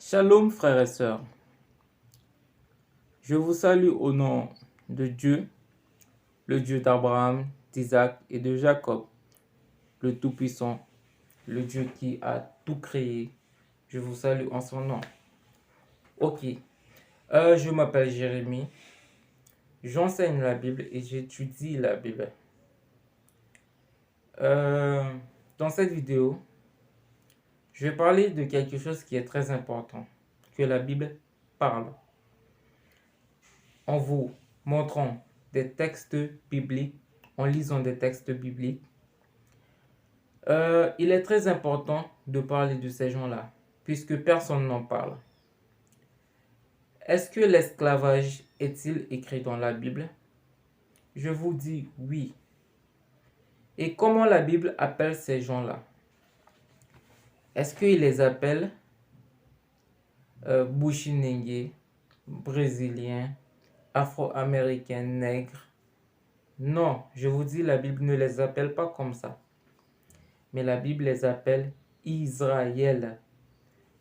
Shalom frères et sœurs, je vous salue au nom de Dieu, le Dieu d'Abraham, d'Isaac et de Jacob, le Tout-Puissant, le Dieu qui a tout créé. Je vous salue en son nom. Ok, je m'appelle Jérémie, j'enseigne la Bible et j'étudie la Bible. Dans cette vidéo, je vais parler de quelque chose qui est très important, que la Bible parle, en vous montrant des textes bibliques, en lisant des textes bibliques. Il est très important de parler de ces gens-là, puisque personne n'en parle. Est-ce que l'esclavage est-il écrit dans la Bible? Je vous dis oui. Et comment la Bible appelle ces gens-là? Est-ce qu'il les appelle Bushinengue, Brésiliens, Afro-Américains, Nègres? Non, je vous dis, la Bible ne les appelle pas comme ça. Mais la Bible les appelle Israël.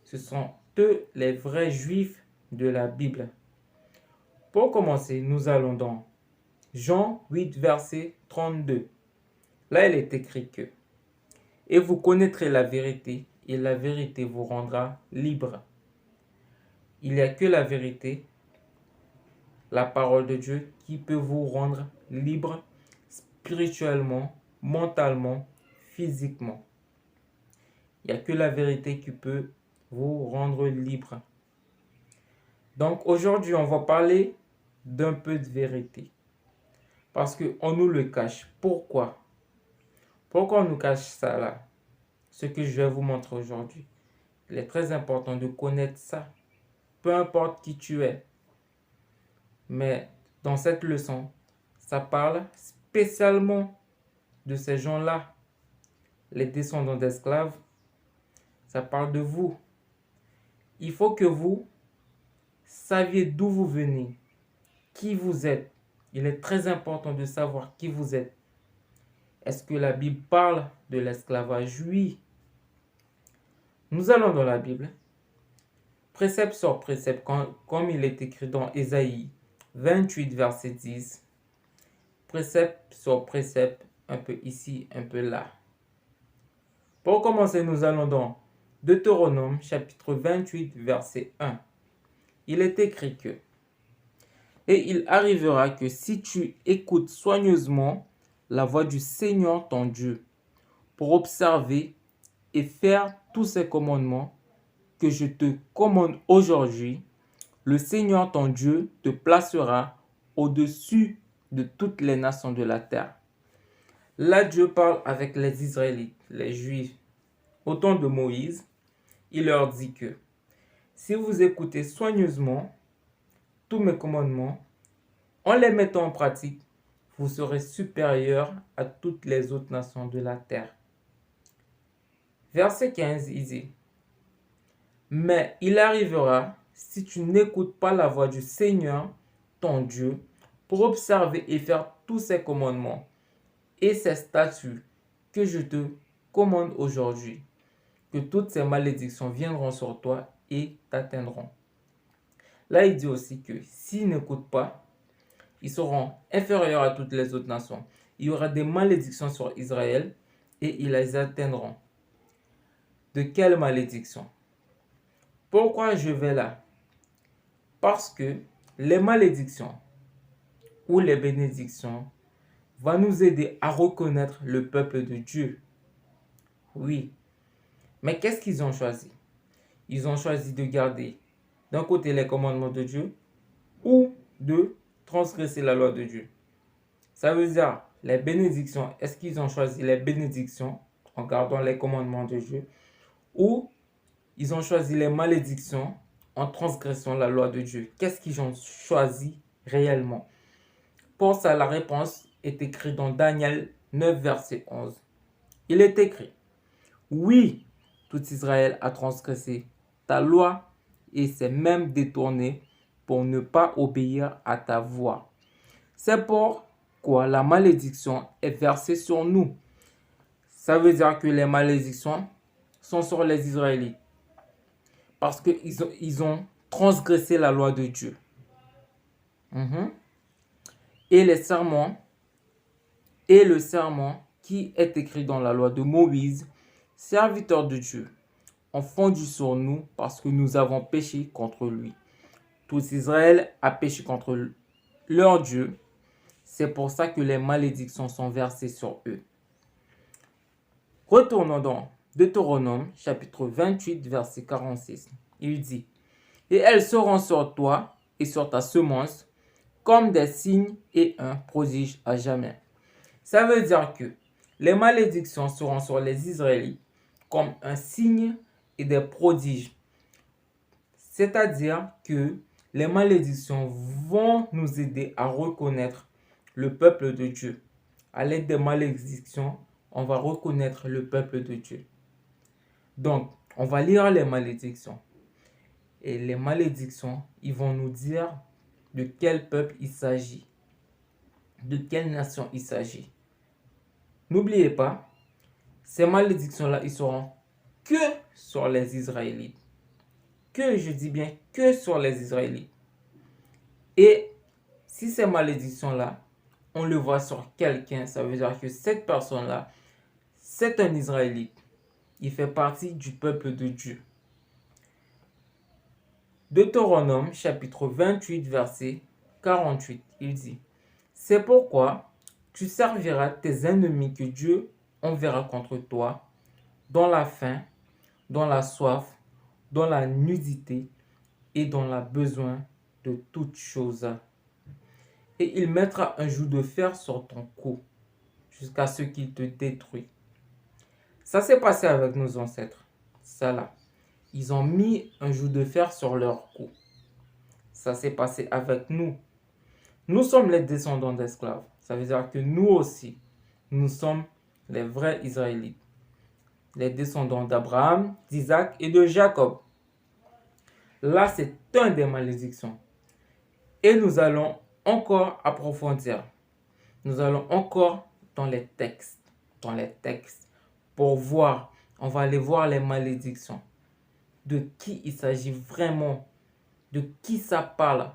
Ce sont eux les vrais juifs de la Bible. Pour commencer, nous allons dans Jean 8, verset 32. Là, il est écrit que « Et vous connaîtrez la vérité, et la vérité vous rendra libre. » Il n'y a que la vérité, la parole de Dieu, qui peut vous rendre libre spirituellement, mentalement, physiquement. Il n'y a que la vérité qui peut vous rendre libre. Donc aujourd'hui, on va parler d'un peu de vérité. Parce qu'on nous le cache. Pourquoi? Pourquoi on nous cache ça là? Ce que je vais vous montrer aujourd'hui. Il est très important de connaître ça. Peu importe qui tu es. Mais dans cette leçon, ça parle spécialement de ces gens-là. Les descendants d'esclaves. Ça parle de vous. Il faut que vous saviez d'où vous venez. Qui vous êtes. Il est très important de savoir qui vous êtes. Est-ce que la Bible parle de l'esclavage? Oui. Nous allons dans la Bible, précepte sur précepte, comme il est écrit dans Ésaïe 28, verset 10. Précepte sur précepte, un peu ici, un peu là. Pour commencer, nous allons dans Deutéronome, chapitre 28, verset 1. Il est écrit que « Et il arrivera que si tu écoutes soigneusement la voix du Seigneur ton Dieu, pour observer et faire tous ses commandements que je te commande aujourd'hui, le Seigneur ton Dieu te placera au-dessus de toutes les nations de la terre. » Là, Dieu parle avec les Israélites, les Juifs. Au temps de Moïse, il leur dit que si vous écoutez soigneusement tous mes commandements, en les mettant en pratique, vous serez supérieurs à toutes les autres nations de la terre. Verset 15, il dit « Mais il arrivera, si tu n'écoutes pas la voix du Seigneur, ton Dieu, pour observer et faire tous ses commandements et ses statuts que je te commande aujourd'hui, que toutes ces malédictions viendront sur toi et t'atteindront. » Là, il dit aussi que s'ils n'écoutent pas, ils seront inférieurs à toutes les autres nations. Il y aura des malédictions sur Israël et ils les atteindront. De quelle malédiction? Pourquoi je vais là? Parce que les malédictions ou les bénédictions vont nous aider à reconnaître le peuple de Dieu. Oui. Mais qu'est-ce qu'ils ont choisi? Ils ont choisi de garder d'un côté les commandements de Dieu ou de transgresser la loi de Dieu. Ça veut dire les bénédictions. Est-ce qu'ils ont choisi les bénédictions en gardant les commandements de Dieu ou ils ont choisi les malédictions en transgressant la loi de Dieu? Qu'est-ce qu'ils ont choisi réellement? Pour ça, la réponse est écrite dans Daniel 9, verset 11. Il est écrit « Oui, tout Israël a transgressé ta loi et s'est même détourné pour ne pas obéir à ta voix. C'est pourquoi la malédiction est versée sur nous. » Ça veut dire que les malédictions sont sur les Israélites. parce qu'ils ont transgressé la loi de Dieu. Et les serments, et le serment qui est écrit dans la loi de Moïse, serviteur de Dieu, ont fondu sur nous parce que nous avons péché contre lui. Tout Israël a péché contre leur Dieu. C'est pour ça que les malédictions sont versées sur eux. Retournons dans Deutéronome, chapitre 28, verset 46. Il dit, « Et elles seront sur toi et sur ta semence comme des signes et un prodige à jamais. » Ça veut dire que les malédictions seront sur les Israélites comme un signe et des prodiges. C'est-à-dire que les malédictions vont nous aider à reconnaître le peuple de Dieu. À l'aide des malédictions, on va reconnaître le peuple de Dieu. Donc, on va lire les malédictions. Et les malédictions, ils vont nous dire de quel peuple il s'agit, de quelle nation il s'agit. N'oubliez pas, ces malédictions-là, ils seront que sur les Israélites. Que, je dis bien, que sur les Israélites. Et si ces malédictions-là, on le voit sur quelqu'un, ça veut dire que cette personne-là, c'est un Israélite. Il fait partie du peuple de Dieu. Deutéronome, chapitre 28, verset 48, il dit, « C'est pourquoi tu serviras tes ennemis que Dieu enverra contre toi, dans la faim, dans la soif, dans la nudité et dans le besoin de toutes choses. Et il mettra un joug de fer sur ton cou, jusqu'à ce qu'il te détruise. » Ça s'est passé avec nos ancêtres. Ça là. Ils ont mis un joug de fer sur leur cou. Ça s'est passé avec nous. Nous sommes les descendants d'esclaves. Ça veut dire que nous aussi, nous sommes les vrais Israélites. Les descendants d'Abraham, d'Isaac et de Jacob. Là, c'est un des malédictions. Et nous allons encore approfondir. Nous allons encore dans les textes. Pour voir. On va aller voir les malédictions. De qui il s'agit vraiment. De qui ça parle.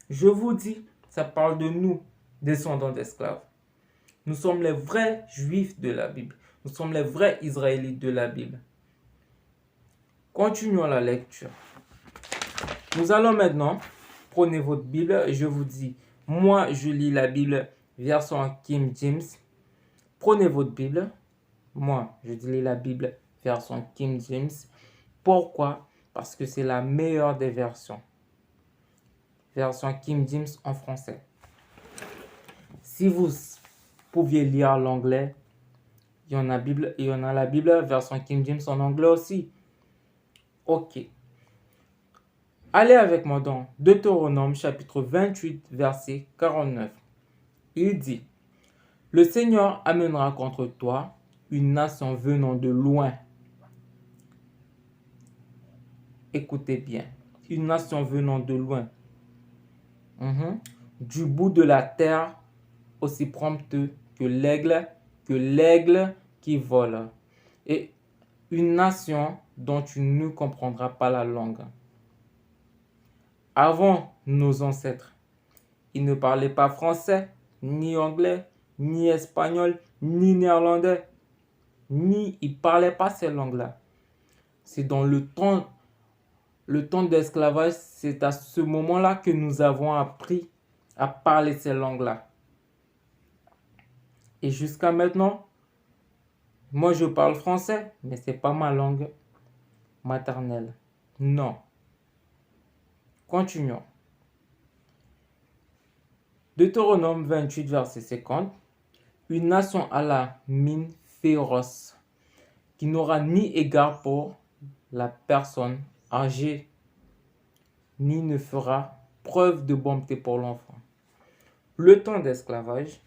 Je vous dis, ça parle de nous, descendants d'esclaves. Nous sommes les vrais juifs de la Bible. Nous sommes les vrais Israélites de la Bible. Continuons la lecture. Nous allons maintenant, prenez votre Bible et je vous dis, moi je lis la Bible version King James. Prenez votre Bible. Moi je lis la Bible version King James. Pourquoi? Parce que c'est la meilleure des versions. Version King James en français. Si vous pouviez lire l'anglais, il y en a la Bible version King James en anglais aussi. Ok. Allez avec moi dans Deutéronome chapitre 28 verset 49. Il dit, « Le Seigneur amènera contre toi une nation venant de loin. » Écoutez bien. Une nation venant de loin. Du bout de la terre, aussi prompte que l'aigle qui vole. Et une nation dont tu ne comprendras pas la langue. Avant nos ancêtres, ils ne parlaient pas français, ni anglais, ni espagnol, ni néerlandais. Ils ne parlaient pas ces langues-là. C'est dans le temps d'esclavage, c'est à ce moment-là que nous avons appris à parler ces langues-là. Et jusqu'à maintenant, moi je parle français, mais ce n'est pas ma langue maternelle. Non. Continuons. Deutéronome 28, verset 50. Une nation à la mine féroce, qui n'aura ni égard pour la personne âgée, ni ne fera preuve de bonté pour l'enfant. Le temps d'esclavage,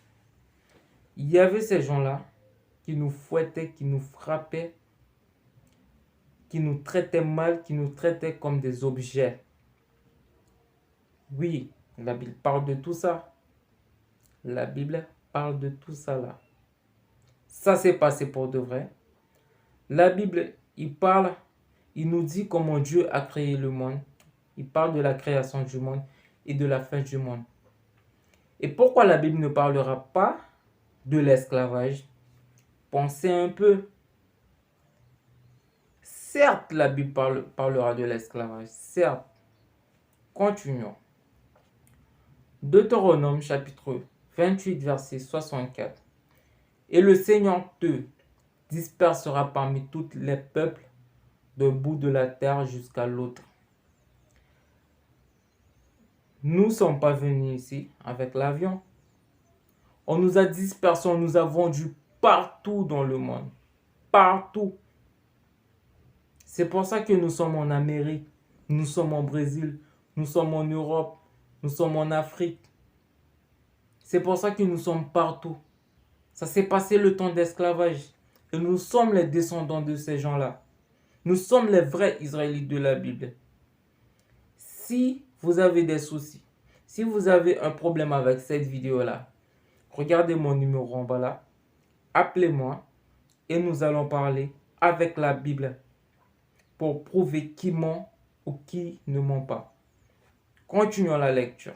il y avait ces gens-là qui nous fouettaient, qui nous frappaient, qui nous traitaient mal, qui nous traitaient comme des objets. Oui, la Bible parle de tout ça. La Bible parle de tout ça là. Ça s'est passé pour de vrai. La Bible, il parle il nous dit comment Dieu a créé le monde. Il parle de la création du monde et de la fin du monde. Et pourquoi la Bible ne parlera pas de l'esclavage? Pensez un peu. Certes, la Bible parlera de l'esclavage. Certes. Continuons. Deutéronome chapitre 28, verset 64. Et le Seigneur te dispersera parmi tous les peuples d'un bout de la terre jusqu'à l'autre. Nous ne sommes pas venus ici avec l'avion. On nous a dispersés, on nous a vendus partout dans le monde. Partout. C'est pour ça que nous sommes en Amérique, nous sommes en Brésil, nous sommes en Europe, nous sommes en Afrique. C'est pour ça que nous sommes partout. Ça s'est passé le temps d'esclavage. Et nous sommes les descendants de ces gens-là. Nous sommes les vrais Israélites de la Bible. Si vous avez des soucis, si vous avez un problème avec cette vidéo-là, regardez mon numéro en bas là, appelez-moi et nous allons parler avec la Bible pour prouver qui ment ou qui ne ment pas. Continuons la lecture.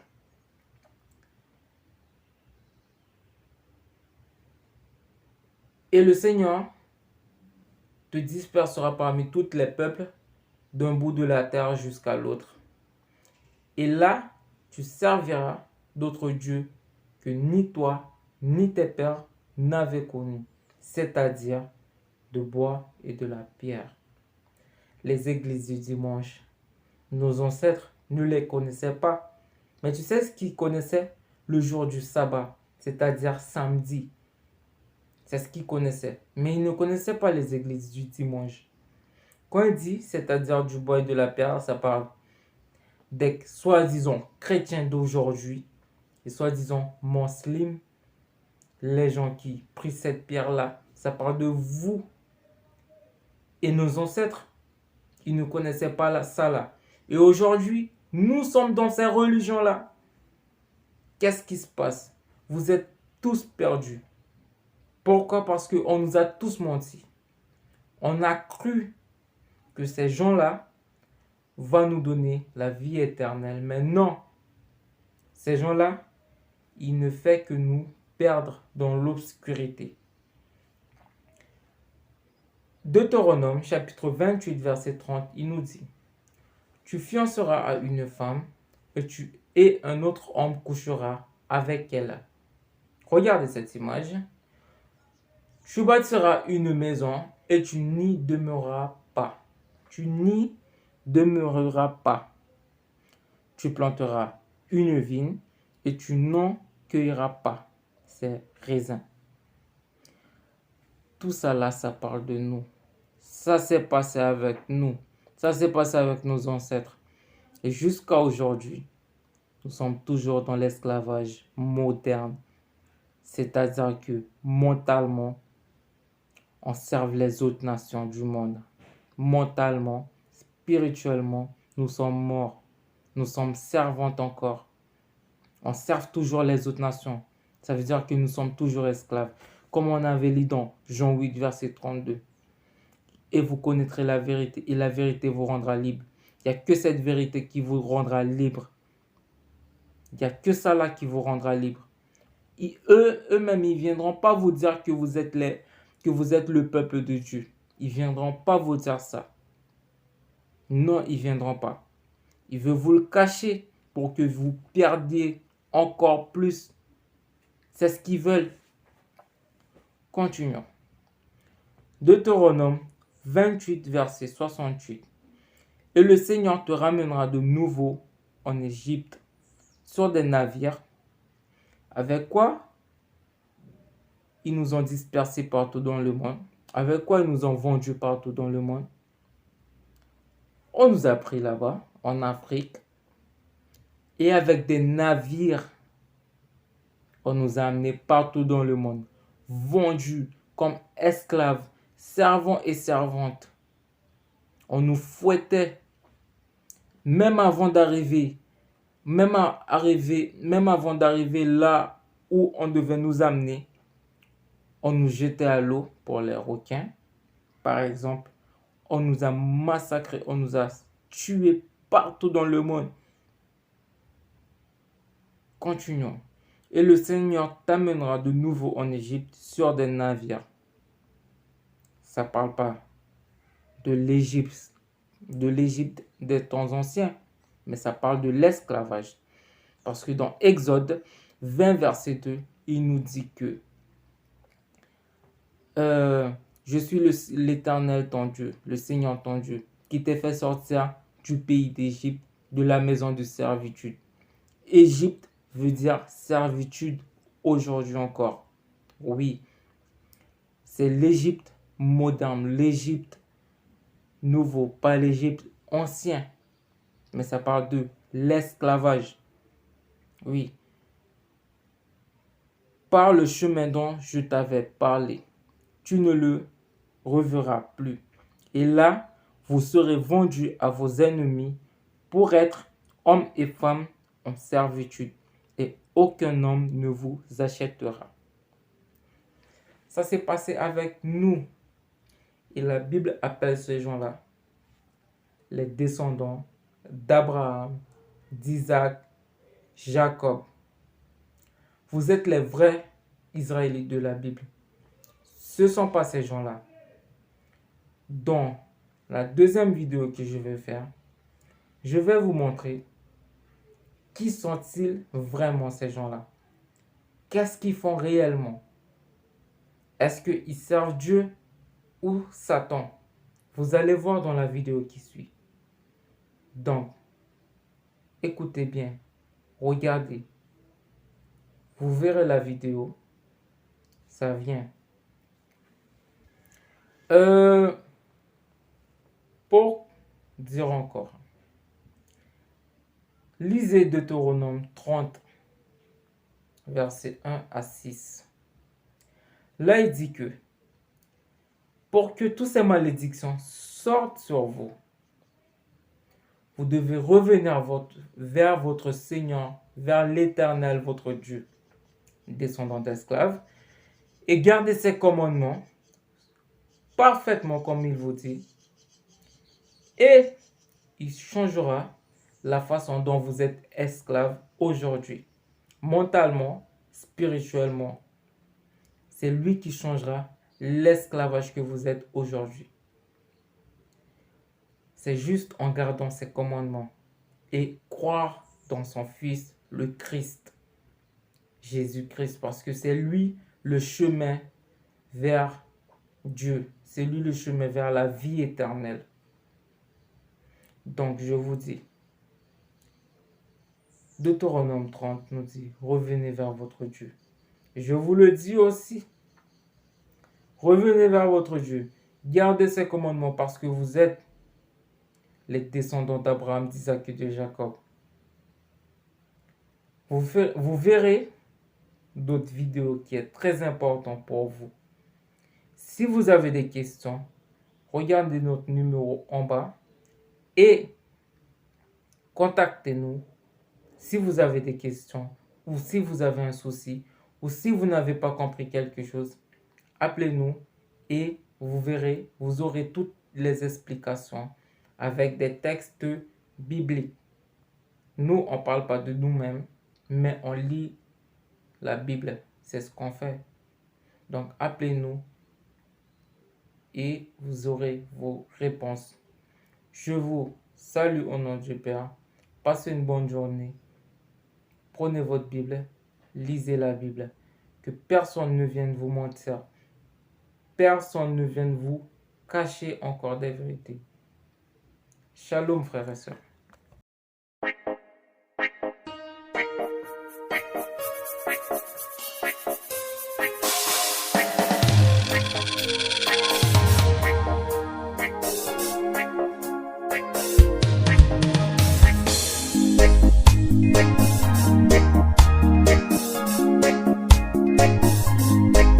Et le Seigneur te dispersera parmi tous les peuples d'un bout de la terre jusqu'à l'autre. Et là, tu serviras d'autres dieux que ni toi, ni tes pères n'avaient connus, c'est-à-dire de bois et de la pierre. Les églises du dimanche, nos ancêtres ne les connaissaient pas. Mais tu sais ce qu'ils connaissaient? Le jour du sabbat, c'est-à-dire samedi. C'est ce qu'ils connaissaient. Mais ils ne connaissaient pas les églises du dimanche. Quand il dit, c'est-à-dire du bois et de la pierre, ça parle des soi-disant chrétiens d'aujourd'hui et soi-disant musulmans, les gens qui prient cette pierre-là. Ça parle de vous. Et nos ancêtres, ils ne connaissaient pas ça là. Et aujourd'hui, nous sommes dans ces religions-là. Qu'est-ce qui se passe? Vous êtes tous perdus. Pourquoi? Parce qu'on nous a tous menti. On a cru que ces gens-là vont nous donner la vie éternelle. Mais non. Ces gens-là, ils ne font que nous perdre dans l'obscurité. Deutéronome, chapitre 28, verset 30, il nous dit: tu fianceras à une femme et un autre homme couchera avec elle. Regardez cette image. Tu bâtiras une maison et tu n'y demeureras pas. Tu n'y demeureras pas. Tu planteras une vigne et tu n'en cueilleras pas ses raisins. Tout ça là, ça parle de nous. Ça s'est passé avec nous. Ça s'est passé avec nos ancêtres. Et jusqu'à aujourd'hui, nous sommes toujours dans l'esclavage moderne. C'est-à-dire que mentalement, on serve les autres nations du monde. Mentalement, spirituellement, nous sommes morts. Nous sommes servantes encore. On sert toujours les autres nations. Ça veut dire que nous sommes toujours esclaves. Comme on avait lu dans Jean 8, verset 32. Et vous connaîtrez la vérité, et la vérité vous rendra libre. Il n'y a que cette vérité qui vous rendra libre. Il n'y a que ça là qui vous rendra libre. Eux-mêmes, ils ne viendront pas vous dire que vous êtes le peuple de Dieu. Ils ne viendront pas vous dire ça. Non, ils ne viendront pas. Ils veulent vous le cacher pour que vous perdiez encore plus. C'est ce qu'ils veulent. Continuons. Deutéronome 28, verset 68. Et le Seigneur te ramènera de nouveau en Égypte sur des navires. Avec quoi? Ils nous ont dispersés partout dans le monde. Avec quoi ils nous ont vendus partout dans le monde? On nous a pris là-bas, en Afrique. Et avec des navires, on nous a amenés partout dans le monde. Vendus comme esclaves, servants et servantes. On nous fouettait. Même avant d'arriver là où on devait nous amener, on nous jetait à l'eau pour les requins, par exemple. On nous a massacrés, on nous a tués partout dans le monde. Continuons. Et le Seigneur t'amènera de nouveau en Égypte sur des navires. Ça ne parle pas de l'Égypte des temps anciens, mais ça parle de l'esclavage. Parce que dans Exode 20, verset 2, il nous dit que je suis l'Éternel ton Dieu, le Seigneur ton Dieu, qui t'ai fait sortir du pays d'Égypte, de la maison de servitude. Égypte veut dire servitude aujourd'hui encore. Oui, c'est l'Égypte moderne, l'Égypte nouveau, pas l'Égypte ancien. Mais ça parle de l'esclavage. Oui. Par le chemin dont je t'avais parlé, tu ne le reverras plus. Et là, vous serez vendus à vos ennemis pour être hommes et femmes en servitude. Et aucun homme ne vous achètera. Ça s'est passé avec nous. Et la Bible appelle ces gens-là les descendants d'Abraham, d'Isaac, Jacob. Vous êtes les vrais Israélites de la Bible. Ce ne sont pas ces gens-là. Dans la deuxième vidéo que je vais faire, je vais vous montrer qui sont-ils vraiment ces gens-là. Qu'est-ce qu'ils font réellement? Est-ce qu'ils servent Dieu ou Satan? Vous allez voir dans la vidéo qui suit. Donc, écoutez bien, regardez. Vous verrez la vidéo. Ça vient. Pour dire encore, lisez Deutéronome 30, versets 1 à 6. Là, il dit que pour que toutes ces malédictions sortent sur vous, vous devez revenir vers votre Seigneur, vers l'Éternel, votre Dieu, descendant d'esclaves, et garder ses commandements parfaitement comme il vous dit. Et il changera la façon dont vous êtes esclaves aujourd'hui, mentalement, spirituellement. C'est lui qui changera l'esclavage que vous êtes aujourd'hui. C'est juste en gardant ses commandements et croire dans son Fils, le Christ, Jésus-Christ, parce que c'est lui le chemin vers Dieu. C'est lui le chemin vers la vie éternelle. Donc je vous dis, Deutéronome 30 nous dit, revenez vers votre Dieu. Je vous le dis aussi, revenez vers votre Dieu. Gardez ses commandements parce que vous êtes les descendants d'Abraham, d'Isaac et de Jacob. Vous verrez d'autres vidéos qui est très important pour vous. Si vous avez des questions, regardez notre numéro en bas et contactez-nous si vous avez des questions ou si vous avez un souci ou si vous n'avez pas compris quelque chose. Appelez-nous et vous verrez, vous aurez toutes les explications avec des textes bibliques. Nous, on ne parle pas de nous-mêmes, mais on lit la Bible. C'est ce qu'on fait. Donc, appelez-nous et vous aurez vos réponses. Je vous salue au nom du Père. Passez une bonne journée. Prenez votre Bible, lisez la Bible. Que personne ne vienne vous mentir. Personne ne vienne vous cacher encore des vérités. Shalom, frères et sœurs.